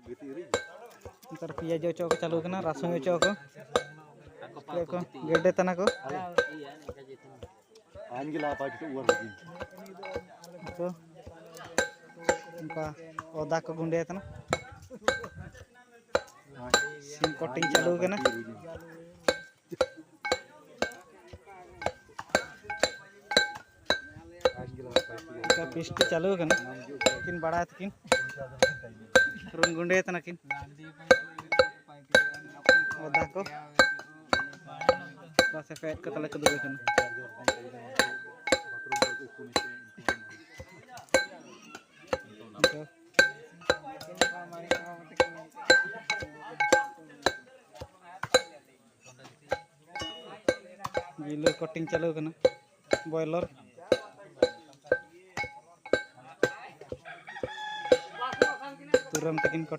नतर पियाज चौक चालू करना रासुन चौक को गेडे तना को तो उनका ओदा को गुंडे तना सिम कटिंग चालू करना पेस्ट चालू करना किन बड़ा तकिन रुन गुंडे तना किन ओदा को बस फेट को तले को दुबे करना गिलो कटिंग चालू करना बॉयलर तुरंत तकिन कटिंग